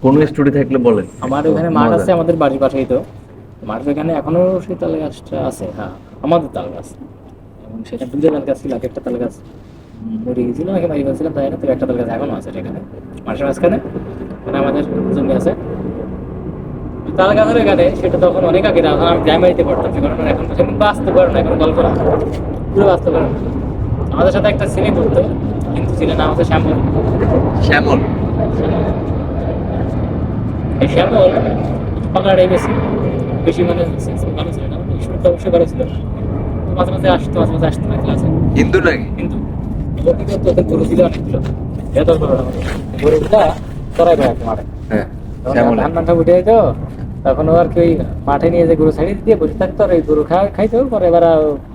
কোন স্টোরি থাকলে বলেন। আমার একটু ওখানে মাঠ মজা। আছে আমাদের বাড়ির পাশেই তো, মাঠের এখানে এখনো সেই তাল গাছটা আছে, হ্যাঁ আমাদের তাল গাছ। এবং সেটা দুটো তাল গাছ ছিল, একটা তাল গাছ মরে গেছিল, নাকি মারি ফেলছিলাম তাই না, তো একটা তাল গাছ এখনো আছে সেখানে মাঠের মাঝখানে। মানে আমাদের জমি আছে তাল গাছের এখানে, সেটা তখন অনেক আগে, এখন আমি গ্রামে যেতে পারতাম, সে কারণে এখন সেরকম বাঁচতে পারে না, এখন গল্প না, পুরো বাঁচতে পারে না। আমাদের সাথে একটা ছেলে করতো, কিন্তু ছেলে নাম হচ্ছে শ্যামল। শ্যামল। এই শ্যামল পাগলাটাই বেশি, বেশি মানে ভালো ছিল না, শুরুটা অবশ্যই ভালো ছিল না। তো মাঝে মাঝে আসতো, মাঝে মাঝে আসতো না ক্লাসে। হিন্দু নাকি? কিন্তু ও কি করতো, ওদের গরু ছিল অনেকগুলো, বেতন করে আমাদের গরুগুলা চড়াই দেয় আর কি মাঠে। হ্যাঁ, তখন শ্যামল। ধান মাঠে উঠে যেত, তখন ও আর কি ওই মাঠে নিয়ে যে গরু ছাড়িয়ে দিয়ে বসে থাকতো, আর ওই গরু খাইতো, পরে এবার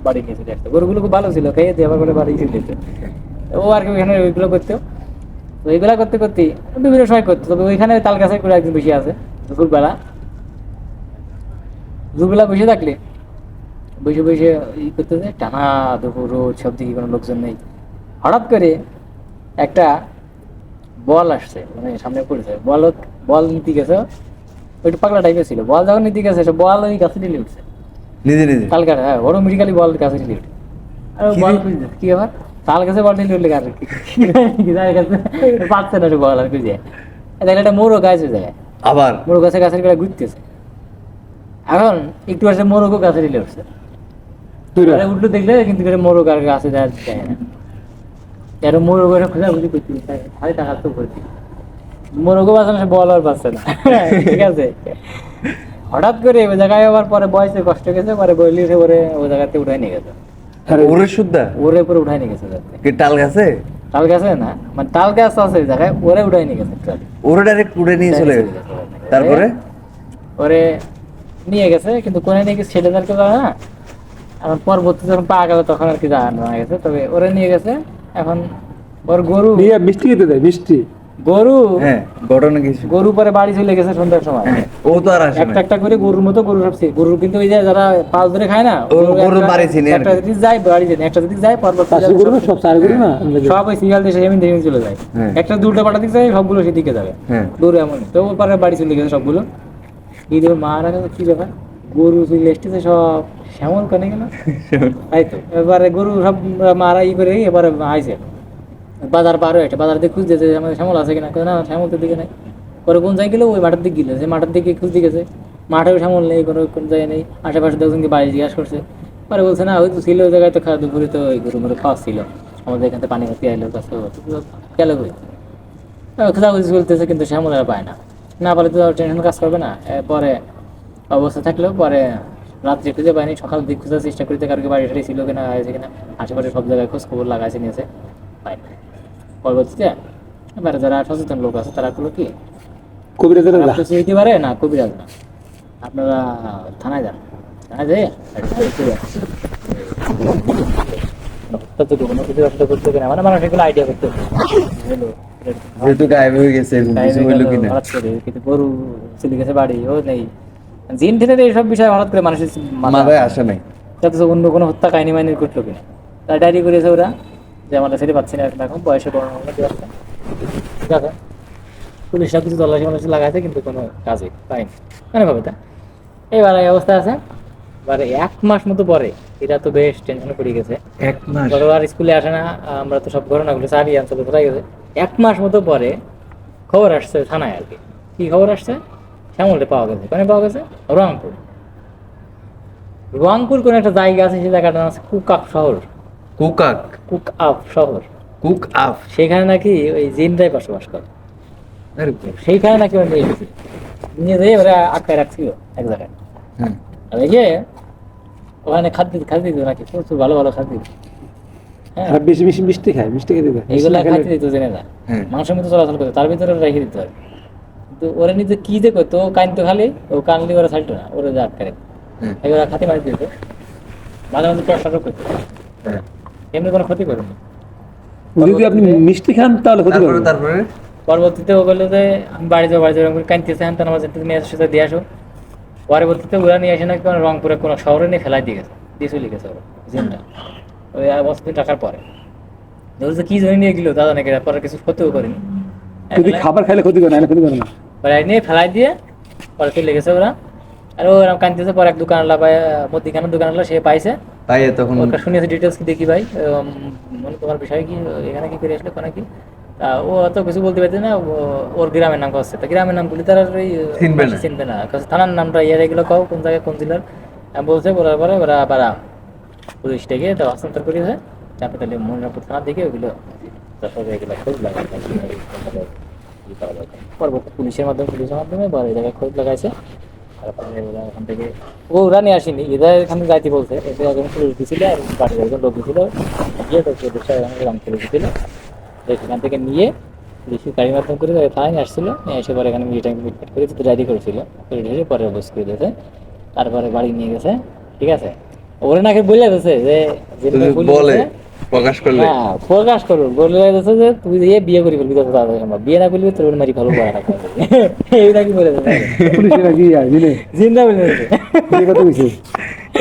বাড়ি নিয়ে চলে আসতো। গরুগুলো খুব ভালো ছিল, খেয়ে দিয়ে আবার করে বাড়ি চলে যেত। ও আর কি ওইখানে ওইগুলো করতো। তো এইগুলা করতে করতে বিভিন্ন সময় করতো, তবে ওইখানে তাল গাছের করে একদিন বেশি আছে দুপুরবেলা। দুপুরবেলা বসে থাকলে বসে বসে ই করতেছে টানা দুপুর রোদ, সব দিকে কোনো লোকজন নেই। হঠাৎ করে একটা বল আসছে, মানে সামনে পড়েছে, বল বল নিতে গেছে, ওইটা পাগলা টাইপের ছিল। বল যখন নিতে গেছে, সে বল ওই গাছে ঢেলে উঠছে, নিজে নিজে? তাল গাছে, হ্যাঁ অটোমেটিক্যালি বল গাছে ঢেলে উঠে। আর ও কি বল রে? খুঁজছে, কি ব্যাপার, তাল গাছে বল ঢেলে উঠলে গাছে পাচ্ছে না, সে বল আর খুঁজে দেখলে একটা মোরগ গাছে যায়, আবার? মোরগ গাছের গোড়ায় ঘুরতেছে। এখন একটু আসে মোরগও গাছে ঢেলে উঠছে, আরে উল্টো দেখলে কিন্তু মোরগ আর গাছে যায় না। এর মোরগ খোঁজাখুঁজি করতে খালি টাকা তো করছি, মোরগও বাঁচে না, সে বল আর বাঁচছে না। ঠিক আছে, হঠাৎ করে ওই জায়গায় আবার পরে বয়সে কষ্ট গেছে, পরে বললি সে ওরে ওই জায়গাতে উঠাই নিয়ে গেছে, ওরে সুদ্ধা? ওরে উপরে উঠাই নিয়ে গেছে যাতে। কি তাল গাছে? তাল গাছে না, মানে তাল গাছ আছে ওই জায়গায়, ওরে উঠাই নিয়ে গেছে actually। ওরে ডাইরেক্ট উড়ে নিয়ে চলে গেছে? তারপরে? ওরে নিয়ে গেছে, কিন্তু কোনে নিয়ে গেছে সেটা তার কেউ জানে না। এখন পরবর্তী যখন পাওয়া গেল তখন আর কি জানা গেছে, তবে ওরে নিয়ে গেছে। এখন ওর গরু নিয়ে মিষ্টি খেতে দেয়, মিষ্টি। গরু হ্যাঁ, ঘটনা কিছু। গরু পরে বাড়ি চলে গেছে সন্ধ্যার সময়। ও তো আর আসে না। একটা একটা করে গরুর মতো গরু সব গরু, কিন্তু ওই যে যারা পাল ধরে খায় না, গরু বাড়ি চিনে আর একটা কি। যদি যায় বাড়ি যায়, একটা যদি যায় পরবর্তী চাষি গরু না, সব চার গরু না। সব ওই সিরিয়াল দেশে এমনি দেখে চলে যায়। হ্যাঁ। একটা দুটো পাটা দিকে যায়, সবগুলো সেদিকে যাবে। হ্যাঁ। গরু এমন, তো পরে বাড়ি চলে গেছে সবগুলো। ঈদের মারা গেছে, কি ব্যাপার, গরু চলে এসতেছে সব, শ্যামল কানে গেল, তাই তো এবারে গরু সব মারা ই করে এবারে আইছে বাজার পার হয়ে, বাজার দিকে খুঁজতেছে যে আমাদের শ্যামল আছে কিনা, না শ্যামল তো দিকে নাই। পরে কোন জায়গায় গেল, ওই মাঠের দিকে গেল, যে মাঠের দিকে খুঁজতে গেছে, মাঠেও শ্যামল নেই, কোনো কোন জায়গায় নেই। আশেপাশে দেখছেন বাড়ি জিজ্ঞাসা করছে, পরে বলছে না হয়তো ছিল ওই জায়গায়, তো খাওয়া দুপুরে তো ওই গরু মরে খাওয়া ছিল, আমাদের এখান থেকে পানি খাতে আইলো, কাছে গেল কই, খোঁজাখুঁজি চলতেছে, কিন্তু শ্যামল আর পায় না। না পারলে তো টেনশন কাজ করবে না। পরে অবস্থা থাকলেও পরে রাত্রে খুঁজে পায়নি, সকাল দিক খোঁজার চেষ্টা করতে, কারোর বাড়ি টাড়ি ছিল কিনা, আছে কিনা, আশেপাশে সব জায়গায় খোঁজ খবর লাগাইছে নিয়েছে, পায়নি। পরবর্তীতে এবারে যারা সচেতন লোক আছে তারা করলো কি, কবিরাজের খারাপ কিছু হইতে পারে না, কবিরাজ না, আপনারা থানায় যান, থানায় যাই কোনো কিছু ব্যবস্থা করতে কিনা, মানে মানুষ এগুলো আইডিয়া করতে যেহেতু গায়েব হয়ে গেছে, এরকম কিছু হইলো কিনা। হঠাৎ করে কিন্তু গরু চলে গেছে বাড়ি, ও নেই, জিন ঠেনে এইসব বিষয় হঠাৎ করে মানুষের মাথায় আসে নাই। যাতে অন্য কোনো হত্যা কাহিনী মাইনি করলো কিনা, তাই ডায়েরি করেছে ওরা যে আমরা ছেড়ে পাচ্ছি না এখন, বয়সে বড় ঠিক আছে। পুলিশরা কিছু তল্লাশি মলাশি লাগাইছে, কিন্তু কোনো কাজে পাইনি, মানে ভাবে তা এইবার এই অবস্থা আছে। এবারে 1 মাস মতো পরে এরা তো বেশ টেনশনে পড়ে গেছে, 1 মাস? বড় আর স্কুলে আসে না, আমরা তো সব ঘটনাগুলো চাবি আনতে কোথায় গেছে। 1 মাস মতো পরে খবর আসছে থানায় আর কি। কি খবর আসছে, শ্যামলটা পাওয়া গেছে। কোনে পাওয়া গেছে, রংপুর। রংপুর কোন একটা জায়গা আছে, সেই জায়গাটার নাম আছে কুকআপ শহর। কুকাক? কুকআপ শহর, কুক আপ? সেখানে নাকি ওই জিনরাই বসবাস করে। আরে সেইখানে নাকি ওরা নিয়ে গেছে, নিয়ে যেয়ে ওরা আটকায় রাখছিল এক জায়গায়। হ্যাঁ। আর এই যে ওখানে খাদ্য দিত নাকি, প্রচুর ভালো ভালো খাদ্য দিত। হ্যাঁ, আর বেশি বেশি মিষ্টি খায়, মিষ্টি খেতে দেয়। এইগুলা খাইতে দিত জেনে না, হ্যাঁ। মাংসের মতো চলাচল করতো, তার ভিতরে রেখে দিত আর কি। কিন্তু ওরা নিজে কি যে করতো, ও কানতো খালি, ও কানলি ওরা ছাড়তো না, ওরা যা আটকে রাখতো। হ্যাঁ। এগুলো খাতি মারি দিত, মাঝে মাঝে প্রশ্নও করতো, হ্যাঁ। এমনি কোনো ক্ষতি করেনি। যদি আপনি মিষ্টি খান তাহলে ক্ষতি তারপরে? করবে। তারপরে? পরবর্তীতে ও বললো যে আমি বাড়ি যাবো, বাড়ি যাবো, কানতেছে, হ্যান তেন, মাঝে তুমি এসে সাথে দিয়ে আসো। পরবর্তীতে ওরা নিয়ে আসে নাকি কোনো রংপুরে কোনো শহরে নিয়ে ফেলাই দিয়ে গেছে, দিয়ে চলে গেছে ওরা জিনটা, ওই অবস্থা টাকার পরে। ধরছে কি জন্য নিয়ে গেলো দাদা নাকি, পরে কিছু ক্ষতিও করেনি। যদি খাবার খাইলে ক্ষতি করে, নাহলে ক্ষতি করে না। পরে নিয়ে ফেলাই দিয়ে পরে চলে গেছে ওরা। আর ওরা কানতেছে, পরে এক দোকানওয়ালা বা মুদিখানার দোকানওয়ালা সে পাইছে, পাইয়ে তখন ওটা শুনেছে ডিটেলস দেখি ভাই মনে তোমার বিষয় কি, এখানে কি করে আসলে কোন কি। তা ও অত কিছু বলতে পারছে না, ওর গ্রামের নাম করছে, তা গ্রামের নাম বলি তার আর ওই চিনবে না। চিনবে না, কারণ থানার নামটা ইয়ার এগুলো কাও কোন জায়গায় কোন জেলার বলছে। বলার পরে ওরা আবার পুলিশ থেকে তো হস্তান্তর করেছে। তারপরে তাহলে মনিরামপুর থানার দিকে ওইগুলো তারপরে এগুলো খোঁজ লাগায় পরবর্তী পুলিশের মাধ্যমে বড় জায়গায় খোঁজ লাগাইছে। তারপরে ওরা ওখান থেকে ওরা নিয়ে আসেনি, এদের এখানে যাইতে বলছে, এদের একজন পুলিশ দিয়েছিল আর বাড়ির একজন লোক দিয়েছিল, গিয়ে তো গ্রাম পুলিশ দিয়েছিল, সেখান থেকে নিয়ে পুলিশের গাড়ির মাধ্যম করে থানায় নিয়ে আসছিল, নিয়ে এসে পরে এখানে মিট করে ডায়েরি করেছিল, করে ঢেলে পরে বস করে দিয়েছে। তারপরে বাড়ি নিয়ে গেছে, ঠিক আছে। ওরা নাকি বলে দিয়েছে যে বলে প্রকাশ করলে হ্যাঁ প্রকাশ করো, বলে দিয়েছে যে তুই দিয়ে বিয়ে করি ফেলবি, তত তাড়াতাড়ি সম্ভব, বিয়ে না করবি তোর মারি ভালো পড়া রাখা এই নাকি বলে দিয়েছে, পুলিশে নাকি জিনে জিন্দা বলে দিয়েছে। বিয়ে কথা কইছে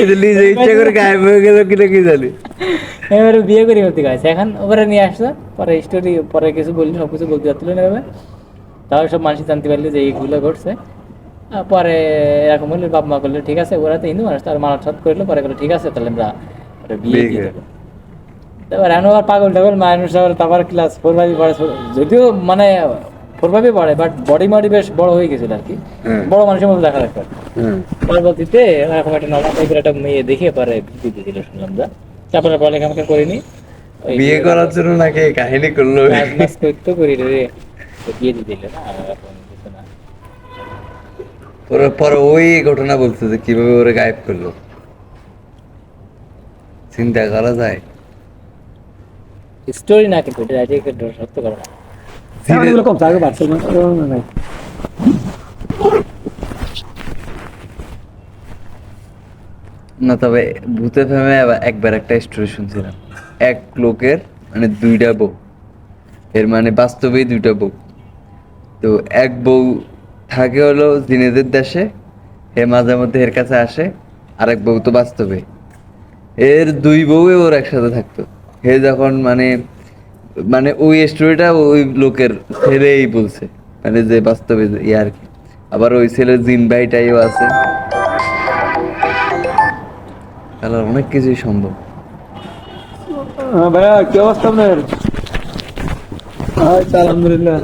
এটা নিজে ইচ্ছা করে গায়েব হয়ে গেল কিনা কি জানি। এবারে বিয়ে করি ফেলতে গেছে, এখন ওখানে নিয়ে আসছে, পরে স্টোরি পরে কিছু বললি, সব কিছু বলতে যাচ্ছিল না এভাবে। তাহলে সব মানুষ জানতে পারলে যে এইগুলো ঘটছে। পরে এরকম হলে বাপ মা করলে ঠিক আছে, ওরা তো হিন্দু মানুষ, তার মানত সাত করলো, পরে করলো ঠিক আছে তাহলে আমরা ওটা বিয়ে দিয়ে দেবো। তারপর এখন আবার পাগল টাগল মানুষ, আবার তারপর ক্লাস 4-5 পড়ে, যদিও মানে 4-5 পড়ে, বাট বডি মডি বেশ বড় হয়ে গেছিল আর কি, বড় মানুষের মতো দেখা রাখতো। পরবর্তীতে এরকম একটা নর্মাল টাইপের একটা মেয়ে দেখে পরে বিয়ে দিয়েছিল শুনলাম যা। তারপরে পড়ালেখা করিনি, ওই বিয়ে করার জন্য নাকি কাহিনী করলো। কাজ মাজ করতে করি রে, তো বিয়ে দিয়ে দিল না, আর এখন কিছু না। পরে পরে ওই ঘটনা বলছে যে কিভাবে ওরে গায়েব করলো, চিন্তা করা যায়। স্টোরি না, কিন্তু এটা সত্য করে না। এগুলো কম আগে বাড়ছে না নাই না তবে ভূতে ফেমে একবার একটা স্টোরি শুনছিলাম, এক লোকের মানে দুইটা বউ, এর মানে বাস্তবেই দুইটা বউ। তো এক বউ থাকে হলো জিনেদের দেশে, হে মাঝে মধ্যে এর কাছে আসে, আরেক বউ তো বাস্তবে, এর দুই বউয়ে ওর একসাথে থাকতো। হে যখন মানে মানে ওই স্টোরিটা ওই লোকের ছেলেই বলছে, মানে যে বাস্তবে ইয়ে আর কি। আবার ওই ছেলের জিন ভাইটাইও আছে, তাহলে অনেক কিছুই সম্ভব। ভাইয়া কি অবস্থা আপনার? আলহামদুলিল্লাহ।